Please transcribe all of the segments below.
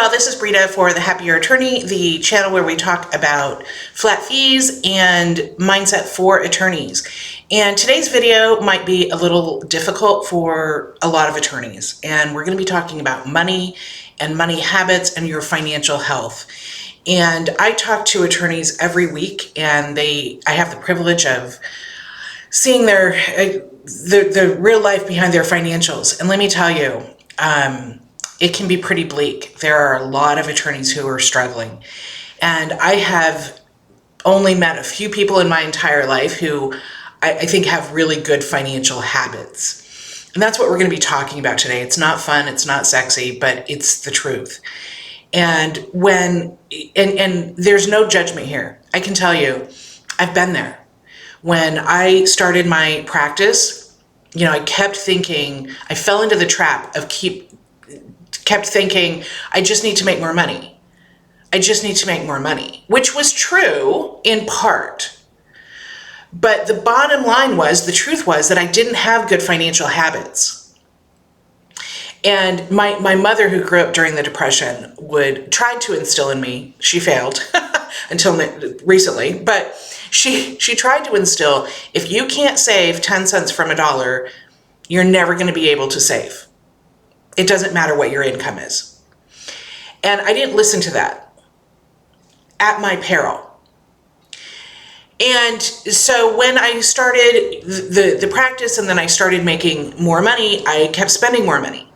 y'all, this is Brita for The Happier Attorney, the channel where we talk about flat fees and mindset for attorneys. And today's video might be a little difficult for a lot of attorneys. And we're going to be talking about money and money habits and your financial health. And I talk to attorneys every week, and I have the privilege of seeing the real life behind their financials. And let me tell you, it can be pretty bleak. There are a lot of attorneys who are struggling. And I have only met a few people in my entire life who I think have really good financial habits. And that's what we're going to be talking about today. It's not fun, it's not sexy, but it's the truth. And and there's no judgment here. I can tell you, I've been there. When I started my practice, I kept thinking, I fell into the trap of kept thinking, I just need to make more money. I just need to make more money, which was true in part. But the bottom line was, the truth was that I didn't have good financial habits. And my mother, who grew up during the Depression, tried to instill in me, she failed until recently, but she tried to instill, if you can't save 10 cents from a dollar, you're never going to be able to save. It doesn't matter what your income is. And I didn't listen to that, at my peril. And so when I started the practice and then I started making more money, I kept spending more money.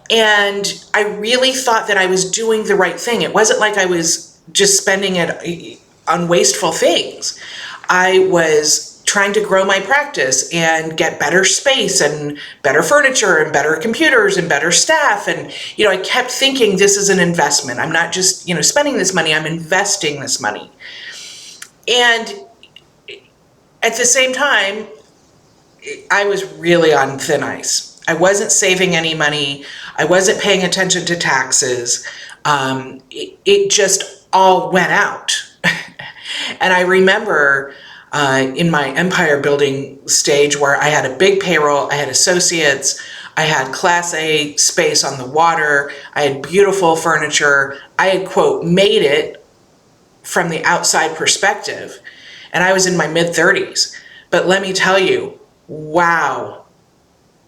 And I really thought that I was doing the right thing. It wasn't like I was just spending it on wasteful things. I was trying to grow my practice and get better space and better furniture and better computers and better staff. And, I kept thinking this is an investment. I'm not just, spending this money, I'm investing this money. And at the same time, I was really on thin ice. I wasn't saving any money. I wasn't paying attention to taxes. It just all went out. And I remember in my empire building stage where I had a big payroll, I had associates, I had Class A space on the water, I had beautiful furniture, I had, quote, made it from the outside perspective, and I was in my mid-30s. But let me tell you, wow,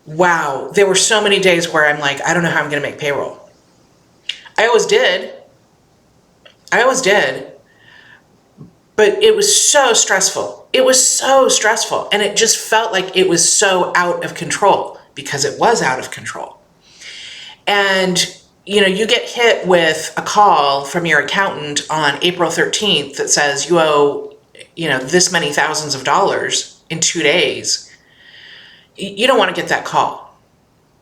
there were so many days where I'm like, I don't know how I'm going to make payroll. I always did. But it was so stressful. It was so stressful. And it just felt like it was so out of control, because it was out of control. And, you get hit with a call from your accountant on April 13th that says you owe, this many thousands of dollars in 2 days. You don't want to get that call.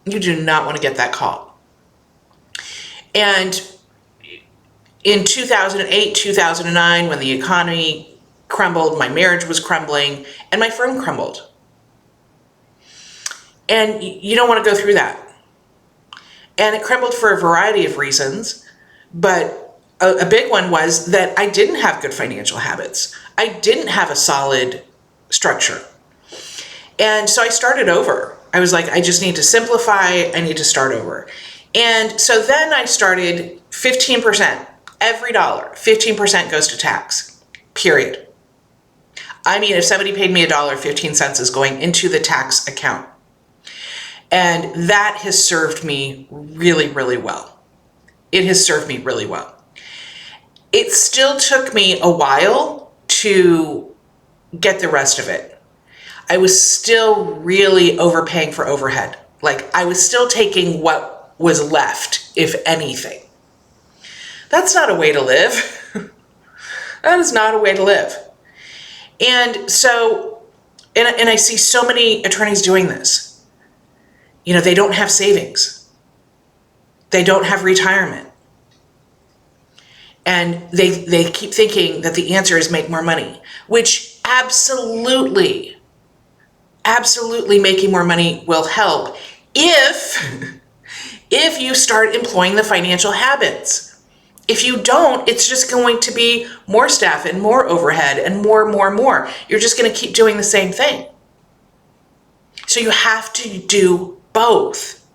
You do not want to get that call. And in 2008, 2009, when the economy crumbled, my marriage was crumbling, and my firm crumbled. And you don't want to go through that. And it crumbled for a variety of reasons, but a big one was that I didn't have good financial habits. I didn't have a solid structure. And so I started over. I was like, I just need to simplify. I need to start over. And so then I started 15%. Every dollar, 15% goes to tax, period. I mean, if somebody paid me $1.15 is going into the tax account. And that has served me really, really well. It has served me really well. It still took me a while to get the rest of it. I was still really overpaying for overhead. Like, I was still taking what was left, if anything. That's not a way to live. That is not a way to live. And so, and I see so many attorneys doing this. They don't have savings. They don't have retirement. And they keep thinking that the answer is make more money, which absolutely making more money will help if you start employing the financial habits. If you don't, it's just going to be more staff and more overhead and more. You're just going to keep doing the same thing. So you have to do both.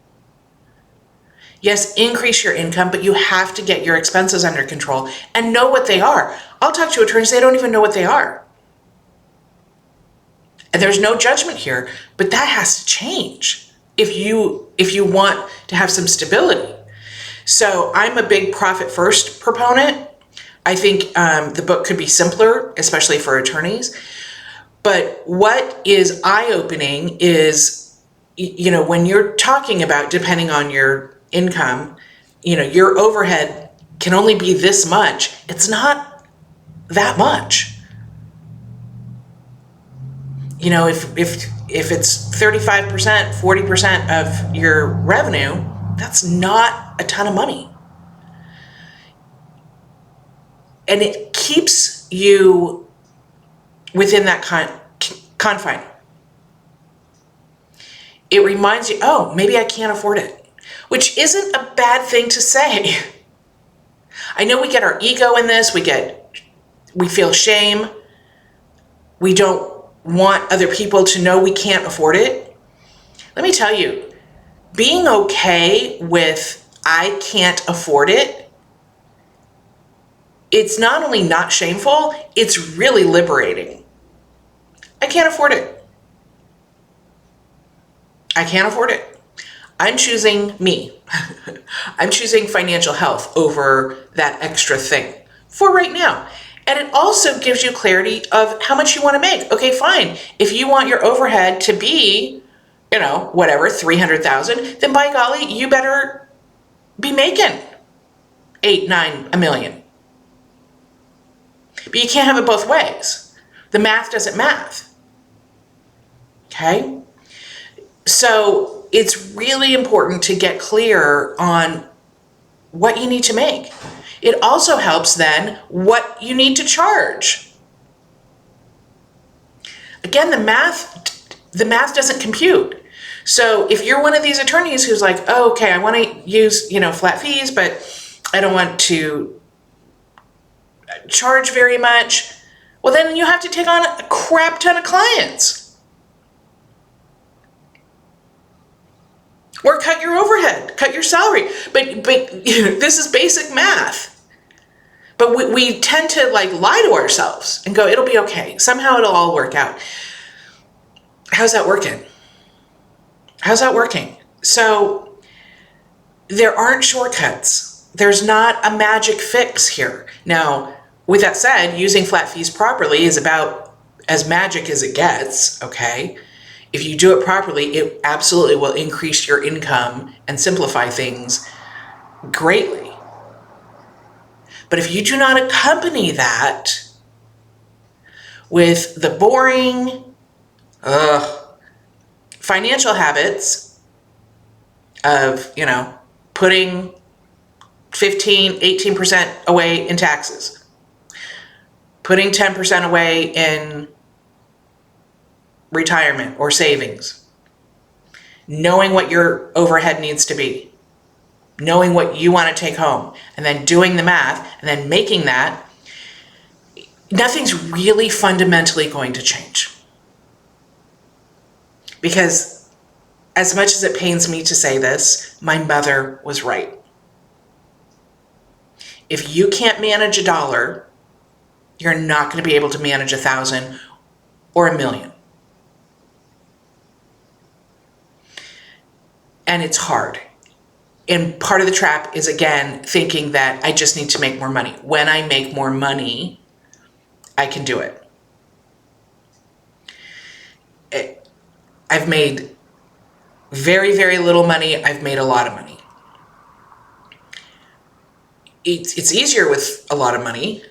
Yes, increase your income, but you have to get your expenses under control and know what they are. I'll talk to attorneys, they don't even know what they are. And there's no judgment here, but that has to change if you want to have some stability. So I'm a big profit first proponent. I think the book could be simpler, especially for attorneys. But what is eye-opening is, when you're talking about, depending on your income, your overhead can only be this much. It's not that much. If it's 35%, 40% of your revenue, that's not a ton of money. And it keeps you within that confine. It reminds you, oh, maybe I can't afford it, which isn't a bad thing to say. I know we get our ego in this, we feel shame. We don't want other people to know we can't afford it. Let me tell you, being okay with I can't afford it, it's not only not shameful, it's really liberating. I can't afford it. I can't afford it. I'm choosing me. I'm choosing financial health over that extra thing for right now. And it also gives you clarity of how much you want to make. Okay, fine. If you want your overhead to be, whatever, 300,000, then by golly, you better be making 8, 9, a million. But you can't have it both ways. The math doesn't math. Okay? So it's really important to get clear on what you need to make. It also helps then what you need to charge. Again, the math doesn't compute. So if you're one of these attorneys who's like, oh, okay, I want to use, flat fees, but I don't want to charge very much, well, then you have to take on a crap ton of clients. Or cut your overhead, cut your salary. But this is basic math. But we tend to lie to ourselves and go, it'll be okay. Somehow it'll all work out. How's that working? How's that working? So there aren't shortcuts. There's not a magic fix here. Now, with that said, using flat fees properly is about as magic as it gets, okay? If you do it properly, it absolutely will increase your income and simplify things greatly. But if you do not accompany that with the boring financial habits of, putting 15, 18% away in taxes, putting 10% away in retirement or savings, knowing what your overhead needs to be, knowing what you want to take home, and then doing the math, and then making that, nothing's really fundamentally going to change. Because as much as it pains me to say this, my mother was right. If you can't manage $1, you're not going to be able to manage 1,000 or 1,000,000. And it's hard. And part of the trap is, again, thinking that I just need to make more money. When I make more money, I can do it. I've made very, very little money. I've made a lot of money. It's easier with a lot of money,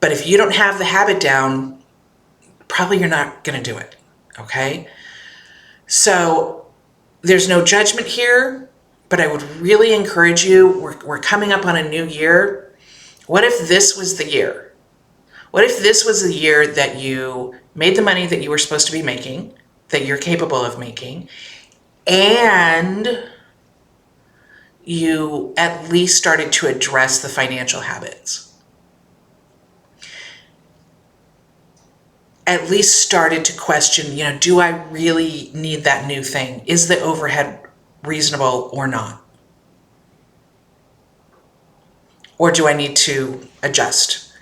but if you don't have the habit down, probably you're not going to do it, okay? So there's no judgment here, but I would really encourage you, we're coming up on a new year. What if this was the year? What if this was the year that you made the money that you were supposed to be making, that you're capable of making, and you at least started to address the financial habits? At least started to question, do I really need that new thing? Is the overhead reasonable or not? Or do I need to adjust?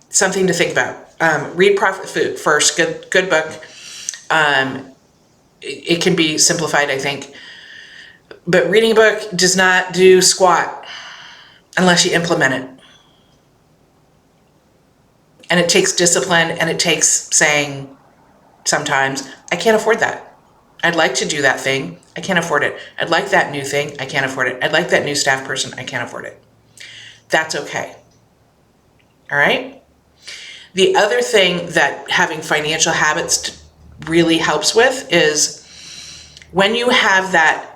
Something to think about. Read Profit First, good book. It can be simplified, I think. But reading a book does not do squat unless you implement it. And it takes discipline, and it takes saying sometimes, I can't afford that. I'd like to do that thing. I can't afford it. I'd like that new thing. I can't afford it. I'd like that new staff person. I can't afford it. That's okay. All right? The other thing that having financial habits really helps with is when you have that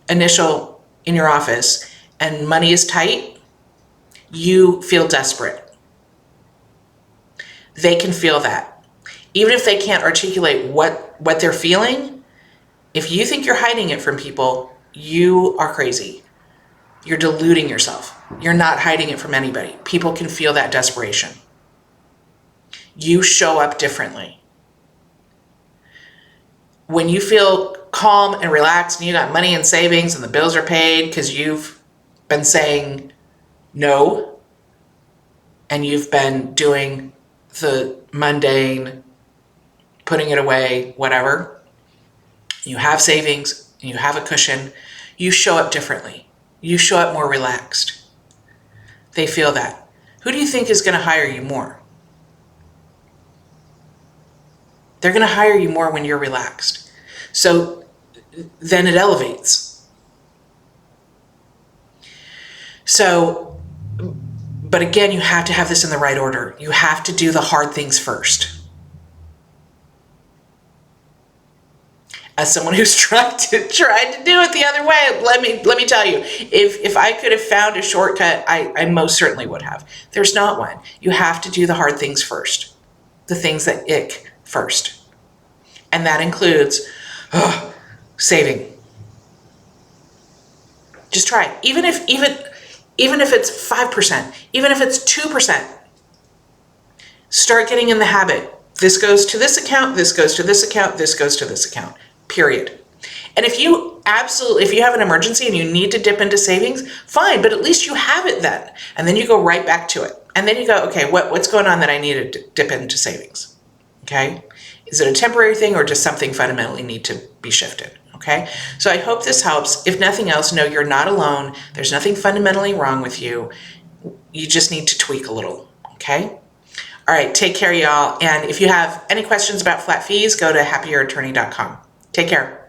initial in your office and money is tight, you feel desperate. They can feel that. Even if they can't articulate what they're feeling, if you think you're hiding it from people, you are crazy. You're deluding yourself. You're not hiding it from anybody. People can feel that desperation. You show up differently. When you feel calm and relaxed and you got money in savings and the bills are paid because you've been saying no and you've been doing the mundane, putting it away, whatever, you have savings and you have a cushion, you show up differently. You show up more relaxed. They feel that. Who do you think is going to hire you more? They're going to hire you more when you're relaxed. So then it elevates. So, but again, you have to have this in the right order. You have to do the hard things first. As someone who's tried to do it the other way, let me tell you, if I could have found a shortcut, I most certainly would have. There's not one. You have to do the hard things first. The things that ick first. And that includes saving. Just try it. Even if it's 5%, even if it's 2%, start getting in the habit. This goes to this account, this goes to this account, this goes to this account, period. And if you have an emergency and you need to dip into savings, fine, but at least you have it then. And then you go right back to it. And then you go, okay, what's going on that I need to dip into savings? Okay? Is it a temporary thing or does something fundamentally need to be shifted? Okay? So I hope this helps. If nothing else, know you're not alone. There's nothing fundamentally wrong with you. You just need to tweak a little. Okay? All right, take care, y'all. And if you have any questions about flat fees, go to happierattorney.com. Take care.